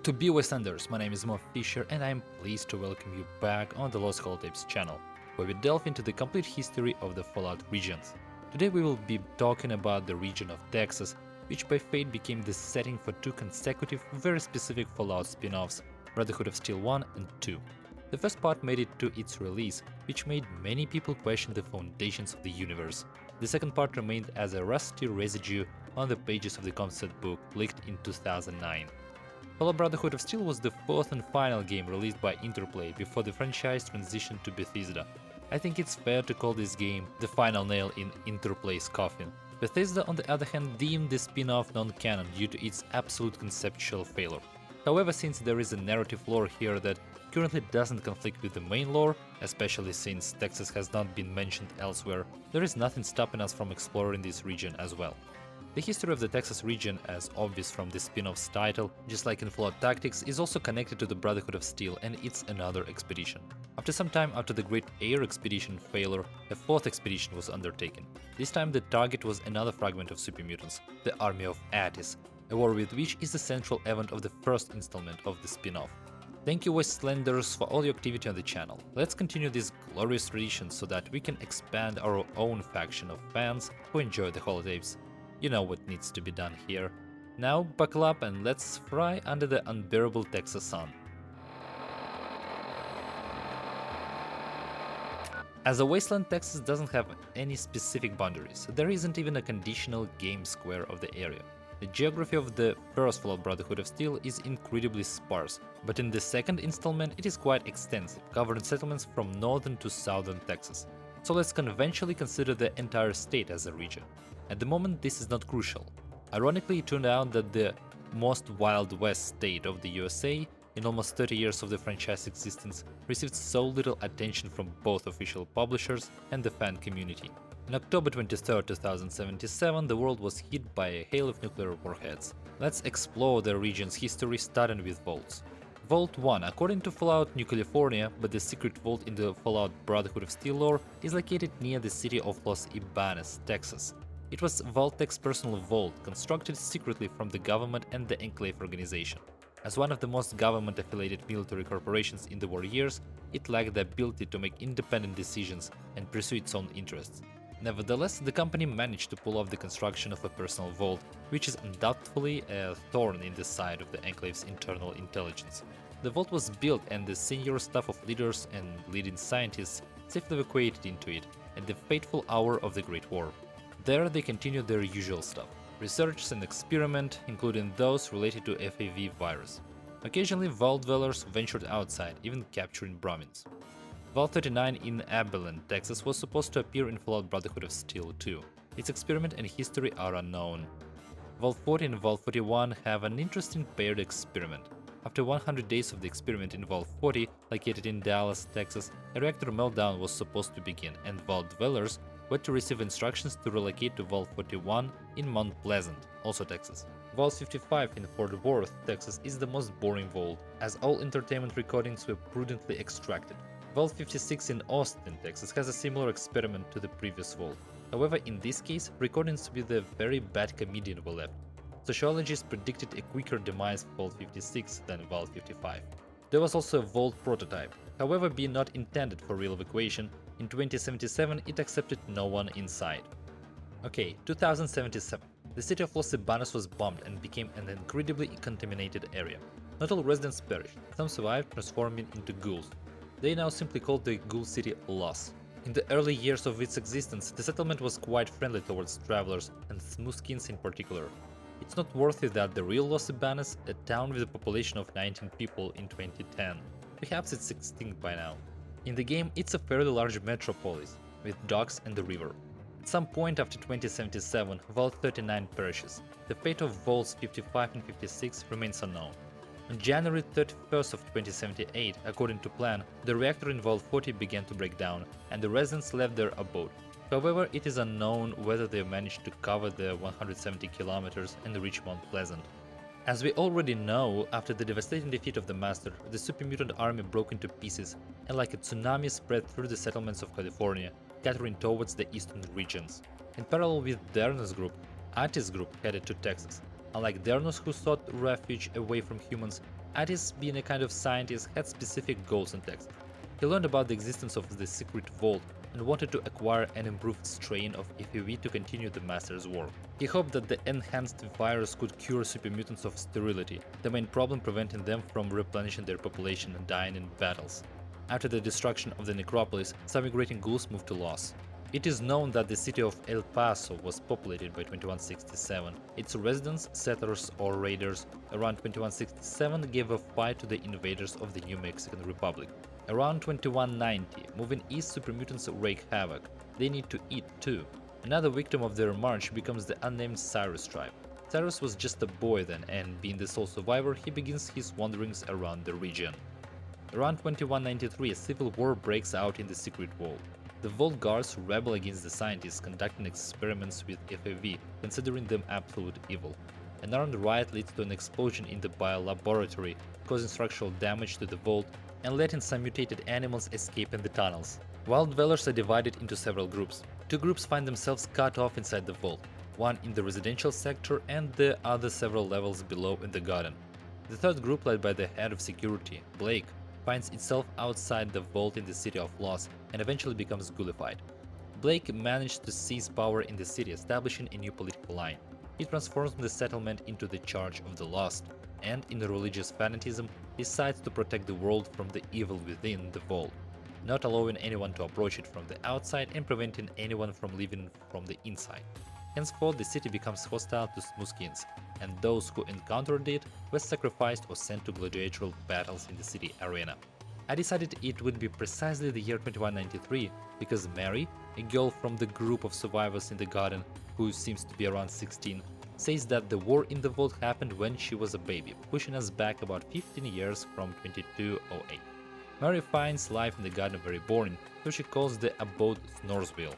to be Wastelanders, my name is Mo Fisher and I am pleased to welcome you back on the Lost Holotapes channel, where we delve into the complete history of the Fallout regions. Today we will be talking about the region of Texas, which by fate became the setting for two consecutive, very specific Fallout spin-offs, Brotherhood of Steel 1 and 2. The first part made it to its release, which made many people question the foundations of the universe. The second part remained as a rusty residue on the pages of the concept book leaked in 2009. Fallout Brotherhood of Steel was the fourth and final game released by Interplay before the franchise transitioned to Bethesda. I think it's fair to call this game the final nail in Interplay's coffin. Bethesda, on the other hand, deemed the spin-off non-canon due to its absolute conceptual failure. However, since there is a narrative lore here that currently doesn't conflict with the main lore, especially since Texas has not been mentioned elsewhere, there is nothing stopping us from exploring this region as well. The history of the Texas region, as obvious from the spin-off's title, just like in Fallout Tactics, is also connected to the Brotherhood of Steel and its another expedition. After some time after the Great Air Expedition failure, a fourth expedition was undertaken. This time the target was another fragment of supermutants, the Army of Attis, a war with which is the central event of the first installment of the spin-off. Thank you Wastelanders for all your activity on the channel. Let's continue this glorious tradition so that we can expand our own faction of fans who enjoy the holotapes. You know what needs to be done here. Now buckle up and let's fry under the unbearable Texas sun. As a wasteland, Texas doesn't have any specific boundaries. There isn't even a conditional game square of the area. The geography of the first Fallout Brotherhood of Steel is incredibly sparse, but in the second installment it is quite extensive, covering settlements from northern to southern Texas. So let's conventionally consider the entire state as a region. At the moment this is not crucial. Ironically, it turned out that the most Wild West state of the USA, in almost 30 years of the franchise existence, received so little attention from both official publishers and the fan community. On October 23, 2077, the world was hit by a hail of nuclear warheads. Let's explore the region's history, starting with vaults. Vault 1, according to Fallout New California, but the secret vault in the Fallout Brotherhood of Steel lore, is located near the city of Los Ibanes, Texas. It was Vault-Tec's personal vault, constructed secretly from the government and the Enclave organization. As one of the most government-affiliated military corporations in the war years, it lacked the ability to make independent decisions and pursue its own interests. Nevertheless, the company managed to pull off the construction of a personal vault, which is undoubtedly a thorn in the side of the Enclave's internal intelligence. The vault was built and the senior staff of leaders and leading scientists safely evacuated into it at the fateful hour of the Great War. There they continued their usual stuff, research and experiment, including those related to FAV virus. Occasionally vault dwellers ventured outside, even capturing Brahmins. Vault 39 in Abilene, Texas was supposed to appear in Fallout Brotherhood of Steel 2. Its experiment and history are unknown. Vault 40 and Vault 41 have an interesting paired experiment. After 100 days of the experiment in Vault 40, located in Dallas, Texas, a reactor meltdown was supposed to begin, and Vault dwellers were to receive instructions to relocate to Vault 41 in Mount Pleasant, also Texas. Vault 55 in Fort Worth, Texas is the most boring vault, as all entertainment recordings were prudently extracted. Vault 56 in Austin, Texas has a similar experiment to the previous vault. However, in this case, recordings with a very bad comedian were left. Sociologists predicted a quicker demise for Vault 56 than Vault 55. There was also a vault prototype. However, being not intended for real evacuation, in 2077 it accepted no one inside. Okay, 2077. The city of Los Ibanes was bombed and became an incredibly contaminated area. Not all residents perished, some survived, transforming into ghouls. They now simply called the ghoul city Los. In the early years of its existence, the settlement was quite friendly towards travelers, and smoothskins in particular. It's noteworthy that the real Los Ibanes, a town with a population of 19 people in 2010, perhaps it's extinct by now. In the game, it's a fairly large metropolis, with docks and a river. At some point after 2077, Vault 39 perishes. The fate of Vaults 55 and 56 remains unknown. On January 31st of 2078, according to plan, the reactor in Vault 40 began to break down, and the residents left their abode. However, it is unknown whether they managed to cover the 170 kilometers and reach Mount Pleasant. As we already know, after the devastating defeat of the Master, the supermutant army broke into pieces and like a tsunami spread through the settlements of California, scattering towards the eastern regions. In parallel with Dernos group, Attis group headed to Texas. Unlike Dernos, who sought refuge away from humans, Atis, being a kind of scientist, had specific goals in text. He learned about the existence of the secret vault and wanted to acquire an improved strain of FEV to continue the Master's work. He hoped that the enhanced virus could cure supermutants of sterility, the main problem preventing them from replenishing their population and dying in battles. After the destruction of the necropolis, some migrating ghouls moved to Los. It is known that the city of El Paso was populated by 2167. Its residents, settlers or raiders, around 2167 gave a fight to the invaders of the New Mexican Republic. Around 2190, moving east, supermutants wreak havoc. They need to eat too. Another victim of their march becomes the unnamed Cyrus tribe. Cyrus was just a boy then, and being the sole survivor, he begins his wanderings around the region. Around 2193, a civil war breaks out in the secret vault. The vault guards rebel against the scientists conducting experiments with FAV, considering them absolute evil. An armed riot leads to an explosion in the biolaboratory, causing structural damage to the vault and letting some mutated animals escape in the tunnels. Wild dwellers are divided into several groups. Two groups find themselves cut off inside the vault, one in the residential sector and the other several levels below in the garden. The third group, led by the head of security, Blake, finds itself outside the vault in the city of Lost and eventually becomes ghoulified. Blake managed to seize power in the city, establishing a new political line. He transforms the settlement into the Church of the Lost, and in religious fanatism decides to protect the world from the evil within the vault, not allowing anyone to approach it from the outside and preventing anyone from leaving from the inside. Henceforth, the city becomes hostile to smoothskins, and those who encountered it were sacrificed or sent to gladiatorial battles in the city arena. I decided it would be precisely the year 2193 because Mary, a girl from the group of survivors in the garden who seems to be around 16, says that the war in the vault happened when she was a baby, pushing us back about 15 years from 2208. Mary finds life in the garden very boring, so she calls the abode Snoresville.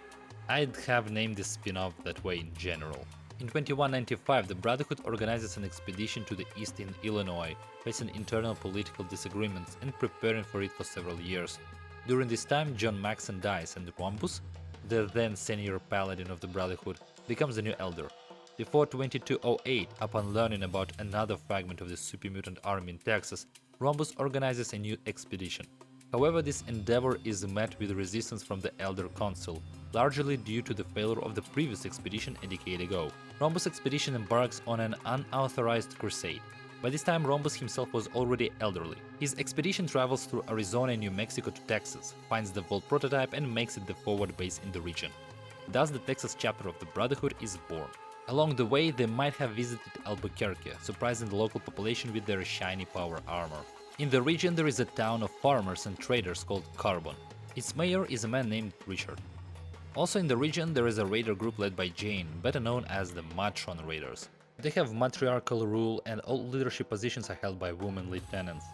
I'd have named this spin-off that way in general. In 2195, the Brotherhood organizes an expedition to the east in Illinois, facing internal political disagreements and preparing for it for several years. During this time, John Maxon dies and Rhombus, the then senior paladin of the Brotherhood, becomes the new elder. Before 2208, upon learning about another fragment of the supermutant army in Texas, Rhombus organizes a new expedition. However, this endeavor is met with resistance from the Elder Council, largely due to the failure of the previous expedition a decade ago. Rhombus' expedition embarks on an unauthorized crusade. By this time, Rhombus himself was already elderly. His expedition travels through Arizona and New Mexico to Texas, finds the vault prototype and makes it the forward base in the region. Thus, the Texas chapter of the Brotherhood is born. Along the way, they might have visited Albuquerque, surprising the local population with their shiny power armor. In the region, there is a town of farmers and traders called Carbon. Its mayor is a man named Richard. Also in the region, there is a raider group led by Jane, better known as the Matron Raiders. They have matriarchal rule and all leadership positions are held by women lieutenants.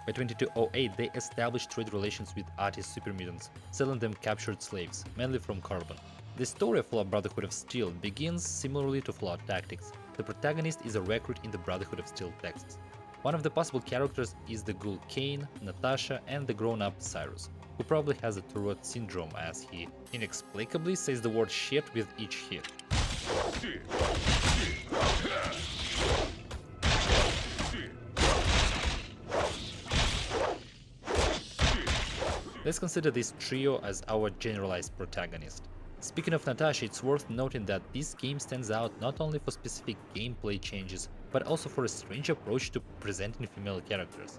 By 2208, they established trade relations with Atis supermutants, selling them captured slaves, mainly from Carbon. The story of Fallout Brotherhood of Steel begins similarly to Fallout Tactics. The protagonist is a recruit in the Brotherhood of Steel Texas. One of the possible characters is the ghoul Kane, Natasha, and the grown-up Cyrus, who probably has a Tourette syndrome as he inexplicably says the word shit with each hit. Let's consider this trio as our generalized protagonist. Speaking of Natasha, it's worth noting that this game stands out not only for specific gameplay changes, but also for a strange approach to presenting female characters.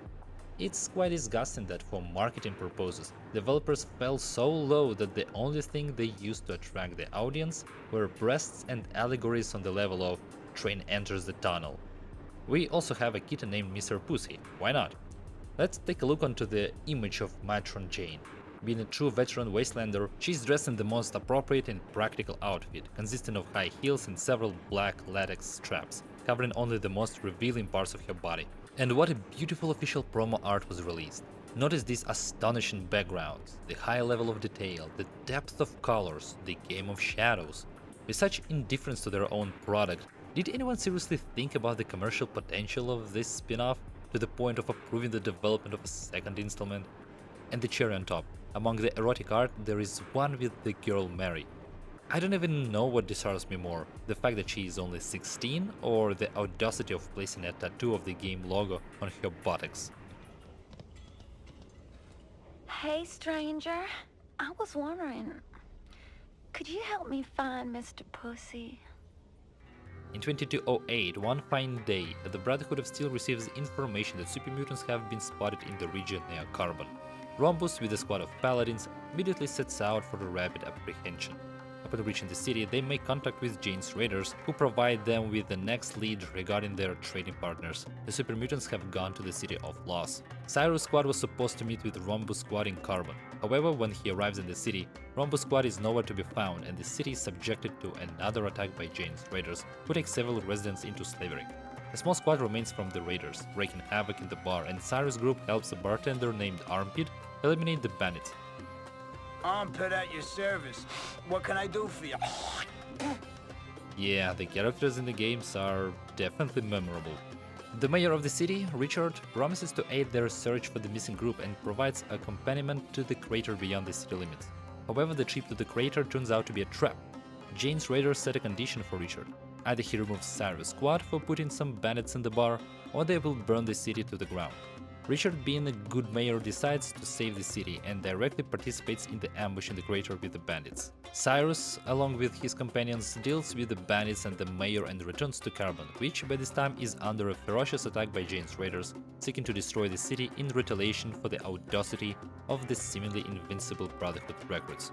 It's quite disgusting that for marketing purposes, developers fell so low that the only thing they used to attract the audience were breasts and allegories on the level of "train enters the tunnel." We also have a kitten named Mr. Pussy, why not? Let's take a look onto the image of Matron Jane. Being a true veteran Wastelander, she's dressed in the most appropriate and practical outfit, consisting of high heels and several black latex straps, covering only the most revealing parts of her body. And what a beautiful official promo art was released. Notice these astonishing backgrounds, the high level of detail, the depth of colors, the game of shadows. With such indifference to their own product, did anyone seriously think about the commercial potential of this spin-off to the point of approving the development of a second installment? And the cherry on top, among the erotic art, there is one with the girl Mary. I don't even know what disheartens me more, the fact that she is only 16 or the audacity of placing a tattoo of the game logo on her buttocks. Hey, stranger. I was wondering, could you help me find Mr. Pussy? In 2208, one fine day, the Brotherhood of Steel receives information that super mutants have been spotted in the region near Carbon. Rhombus, with a squad of paladins, immediately sets out for a rapid apprehension. Upon reaching the city, they make contact with Jane's raiders, who provide them with the next lead regarding their trading partners. The super mutants have gone to the city of Lost. Cyrus' squad was supposed to meet with Rhombus' squad in Carbon. However, when he arrives in the city, Rhombus' squad is nowhere to be found, and the city is subjected to another attack by Jane's raiders, who take several residents into slavery. A small squad remains from the raiders, wreaking havoc in the bar, and Cyrus' group helps a bartender named Armpit eliminate the bandits. Armpit at your service. What can I do for you? Yeah, the characters in the games are definitely memorable. The mayor of the city, Richard, promises to aid their search for the missing group and provides accompaniment to the crater beyond the city limits. However, the trip to the crater turns out to be a trap. Jane's raiders set a condition for Richard. Either he removes Cyrus' squad for putting some bandits in the bar, or they will burn the city to the ground. Richard, being a good mayor, decides to save the city and directly participates in the ambush in the crater with the bandits. Cyrus, along with his companions, deals with the bandits and the mayor and returns to Carbon, which by this time is under a ferocious attack by Jane's raiders, seeking to destroy the city in retaliation for the audacity of the seemingly invincible Brotherhood recruits.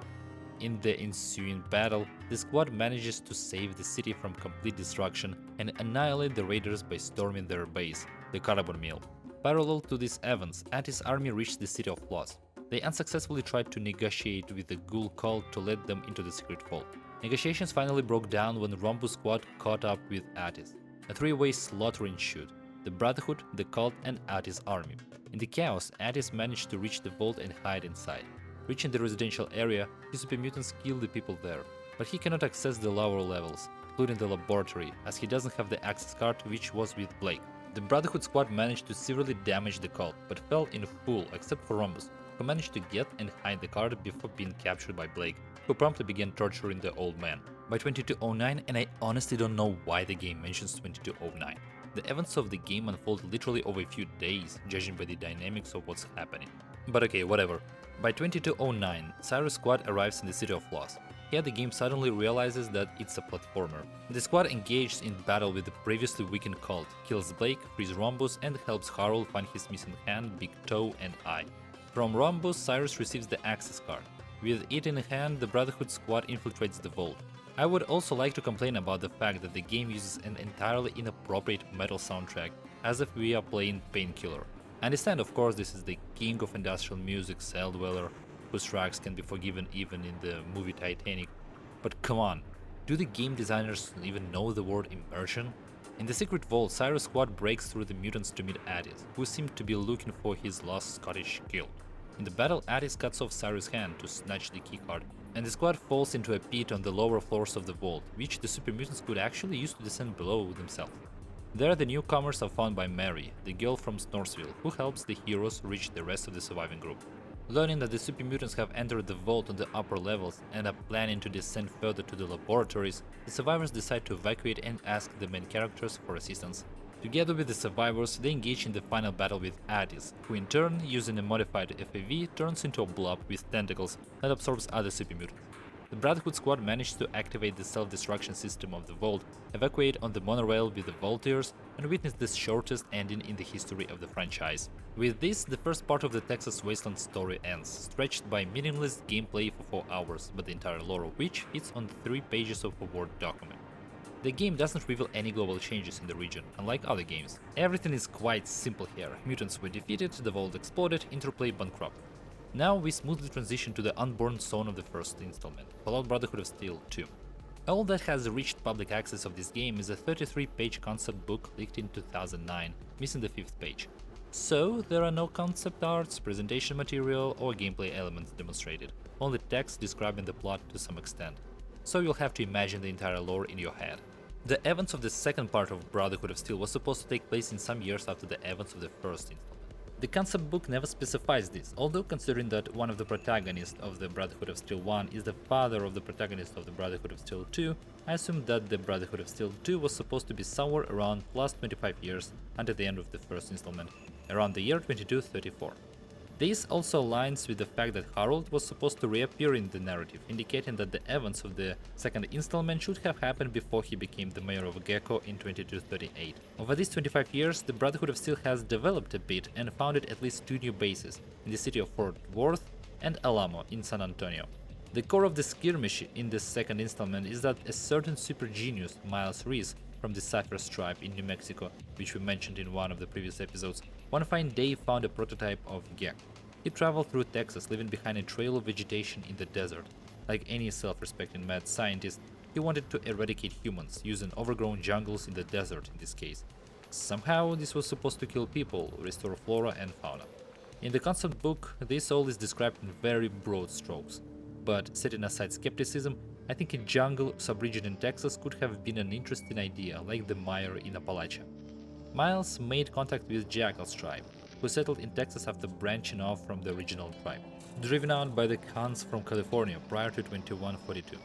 In the ensuing battle, the squad manages to save the city from complete destruction and annihilate the raiders by storming their base, the Carbon Mill. Parallel to these events, Attis' army reached the city of Lost. They unsuccessfully tried to negotiate with the ghoul cult to let them into the secret vault. Negotiations finally broke down when Rhombus' squad caught up with Attis. A three-way slaughter ensued: the Brotherhood, the cult, and Attis' army. In the chaos, Attis managed to reach the vault and hide inside. Reaching the residential area, his super mutants kill the people there, but he cannot access the lower levels, including the laboratory, as he doesn't have the access card, which was with Blake. The Brotherhood squad managed to severely damage the cult, but fell in full except for Rhombus, who managed to get and hide the card before being captured by Blake, who promptly began torturing the old man. By 2209, and I honestly don't know why the game mentions 2209. The events of the game unfold literally over a few days, judging by the dynamics of what's happening. But okay, whatever. By 2209, Cyrus' squad arrives in the city of Lost. Here the game suddenly realizes that it's a platformer. The squad engaged in battle with the previously weakened cult, kills Blake, frees Rhombus, and helps Harold find his missing hand, big toe, and eye. From Rhombus, Cyrus receives the access card. With it in hand, the Brotherhood squad infiltrates the vault. I would also like to complain about the fact that the game uses an entirely inappropriate metal soundtrack, as if we are playing Painkiller. I understand, of course, this is the king of industrial music, Seldweller, whose tracks can be forgiven even in the movie Titanic. But come on, do the game designers even know the word immersion? In the secret vault, Cyrus' squad breaks through the mutants to meet Attis, who seemed to be looking for his lost Scottish kill. In the battle, Attis cuts off Cyrus' hand to snatch the keycard, and the squad falls into a pit on the lower floors of the vault, which the super mutants could actually use to descend below themselves. There, the newcomers are found by Mary, the girl from Snoresville, who helps the heroes reach the rest of the surviving group. Learning that the super mutants have entered the vault on the upper levels and are planning to descend further to the laboratories, the survivors decide to evacuate and ask the main characters for assistance. Together with the survivors, they engage in the final battle with Attis, who in turn, using a modified FAV, turns into a blob with tentacles that absorbs other super mutants. The Brotherhood squad managed to activate the self-destruction system of the vault, evacuate on the monorail with the Volunteers, and witness the shortest ending in the history of the franchise. With this, the first part of the Texas Wasteland story ends, stretched by meaningless gameplay for 4 hours, but the entire lore of which fits on 3 pages of a Word document. The game doesn't reveal any global changes in the region, unlike other games. Everything is quite simple here: mutants were defeated, the vault exploded, Interplay bankrupt. Now we smoothly transition to the unborn son of the first installment, Fallout Brotherhood of Steel 2. All that has reached public access of this game is a 33-page concept book leaked in 2009, missing the 5th page. So, there are no concept arts, presentation material, or gameplay elements demonstrated, only text describing the plot to some extent. So you'll have to imagine the entire lore in your head. The events of the second part of Brotherhood of Steel was supposed to take place in some years after the events of the first installment. The concept book never specifies this, although considering that one of the protagonists of the Brotherhood of Steel 1 is the father of the protagonist of the Brotherhood of Steel 2, I assume that the Brotherhood of Steel 2 was supposed to be somewhere around plus 25 years until the end of the first installment, around the year 2234. This also aligns with the fact that Harold was supposed to reappear in the narrative, indicating that the events of the second installment should have happened before he became the mayor of Gecko in 2238. Over these 25 years, the Brotherhood of Steel has developed a bit and founded at least 2 new bases in the city of Fort Worth and Alamo in San Antonio. The core of the skirmish in the second installment is that a certain super genius, Miles Reese, from the Cypher's tribe in New Mexico, which we mentioned in one of the previous episodes, one fine day found a prototype of Gek. He traveled through Texas, leaving behind a trail of vegetation in the desert. Like any self-respecting mad scientist, he wanted to eradicate humans, using overgrown jungles in the desert in this case. Somehow, this was supposed to kill people, restore flora and fauna. In the concept book, this all is described in very broad strokes. But setting aside skepticism, I think a jungle subregion in Texas could have been an interesting idea, like the mire in Appalachia. Miles made contact with Jackal's tribe, who settled in Texas after branching off from the original tribe, driven out by the Khans from California prior to 2142.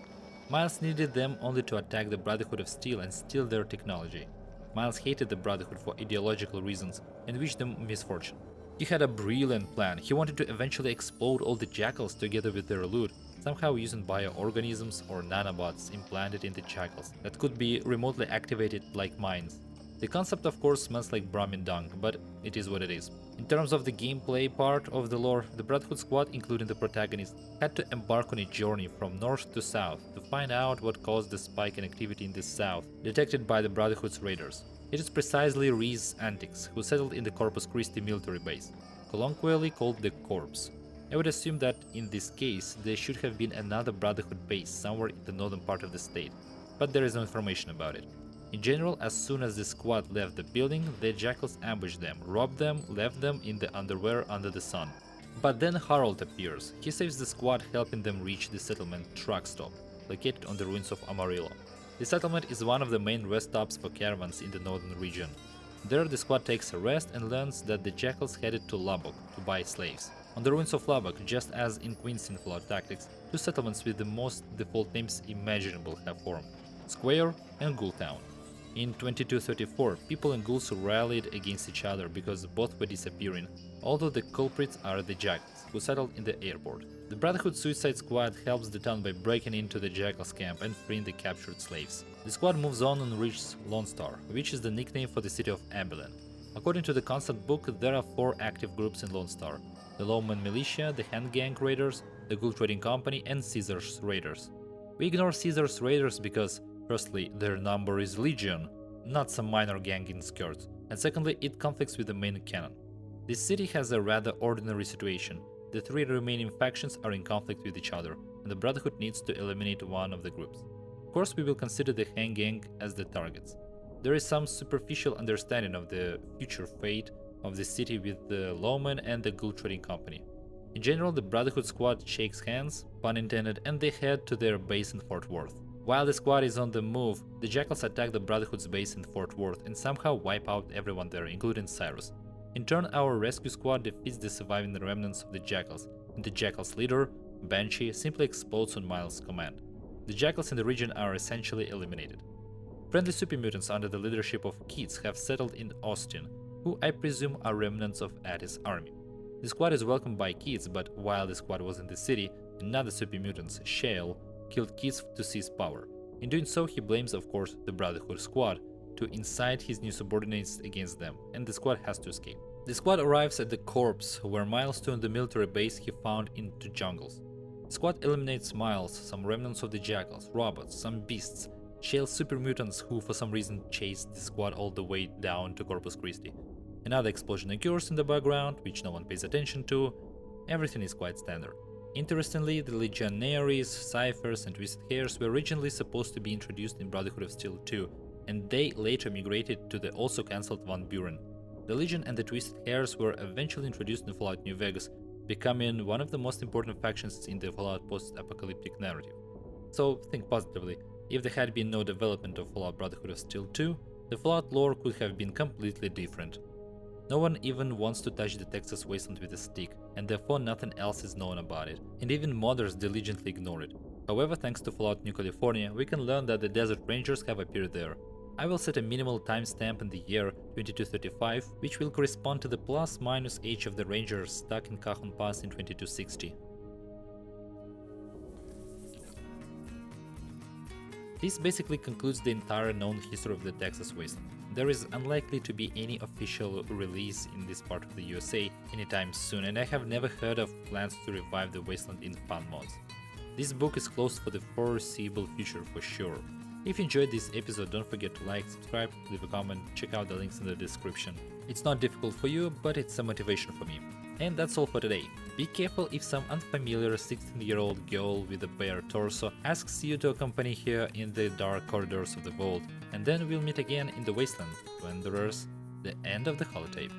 Miles needed them only to attack the Brotherhood of Steel and steal their technology. Miles hated the Brotherhood for ideological reasons and wished them misfortune. He had a brilliant plan. He wanted to eventually explode all the Jackals together with their loot, somehow using bioorganisms or nanobots implanted in the Jackals that could be remotely activated like mines. The concept of course smells like Brahmin dung, but it is what it is. In terms of the gameplay part of the lore, the Brotherhood squad, including the protagonist, had to embark on a journey from north to south to find out what caused the spike in activity in the south, detected by the Brotherhood's raiders. It is precisely Reese's antics, who settled in the Corpus Christi military base, colloquially called the Corps. I would assume that in this case there should have been another Brotherhood base somewhere in the northern part of the state, but there is no information about it. In general, as soon as the squad left the building, the Jackals ambushed them, robbed them, left them in the underwear under the sun. But then Harold appears. He saves the squad, helping them reach the settlement truck stop, located on the ruins of Amarillo. The settlement is one of the main rest stops for caravans in the northern region. There the squad takes a rest and learns that the Jackals headed to Lubbock to buy slaves. On the ruins of Lubbock, just as in Queen's Fallout Tactics, 2 settlements with the most default names imaginable have formed: Square and Ghoultown. In 2234, people and ghouls rallied against each other because both were disappearing, although the culprits are the Jackals, who settled in the airport. The Brotherhood Suicide Squad helps the town by breaking into the Jackals camp and freeing the captured slaves. The squad moves on and reaches Lone Star, which is the nickname for the city of Abilene. According to the concept book, there are 4 active groups in Lone Star: the Lawman Militia, the Hand Gang Raiders, the Ghoul Trading Company, and Caesar's Raiders. We ignore Caesar's Raiders because, firstly, their number is legion, not some minor gang in skirts, and secondly, it conflicts with the main canon. This city has a rather ordinary situation. The 3 remaining factions are in conflict with each other, and the Brotherhood needs to eliminate one of the groups. Of course, we will consider the Hand Gang as the targets. There is some superficial understanding of the future fate of the city with the Lawman and the Ghoul Trading Company. In general, the Brotherhood squad shakes hands, pun intended, and they head to their base in Fort Worth. While the squad is on the move, the Jackals attack the Brotherhood's base in Fort Worth and somehow wipe out everyone there, including Cyrus. In turn, our rescue squad defeats the surviving remnants of the Jackals, and the Jackals' leader, Banshee, simply explodes on Miles' command. The Jackals in the region are essentially eliminated. Friendly super mutants under the leadership of Keats have settled in Austin, who I presume are remnants of Attis' army. The squad is welcomed by Keats, but while the squad was in the city, another super mutant, Shale, killed Keats to seize power. In doing so, he blames, of course, the Brotherhood squad to incite his new subordinates against them, and the squad has to escape. The squad arrives at the Corps, where Miles turned the military base he found into jungles. The squad eliminates Miles, some remnants of the Jackals, robots, some beasts, Shale super mutants who for some reason chased the squad all the way down to Corpus Christi. Another explosion occurs in the background, which no one pays attention to. Everything is quite standard. Interestingly, the Legionaries, Ciphers, and Twisted Hairs were originally supposed to be introduced in Brotherhood of Steel 2, and they later migrated to the also cancelled Van Buren. The Legion and the Twisted Hairs were eventually introduced in Fallout New Vegas, becoming one of the most important factions in the Fallout post-apocalyptic narrative. So think positively, if there had been no development of Fallout Brotherhood of Steel 2, the Fallout lore could have been completely different. No one even wants to touch the Texas wasteland with a stick, and therefore nothing else is known about it, and even modders diligently ignore it. However, thanks to Fallout New California, we can learn that the Desert Rangers have appeared there. I will set a minimal timestamp in the year 2235, which will correspond to the plus-minus age of the Rangers stuck in Cajon Pass in 2260. This basically concludes the entire known history of the Texas Wasteland. There is unlikely to be any official release in this part of the USA anytime soon, and I have never heard of plans to revive the Wasteland in fun mods. This book is closed for the foreseeable future for sure. If you enjoyed this episode, don't forget to like, subscribe, leave a comment, check out the links in the description. It's not difficult for you, but it's a motivation for me. And that's all for today. Be careful if some unfamiliar 16-year-old girl with a bare torso asks you to accompany her in the dark corridors of the vault, and then we'll meet again in the Wasteland, Wanderers, the end of the holotape.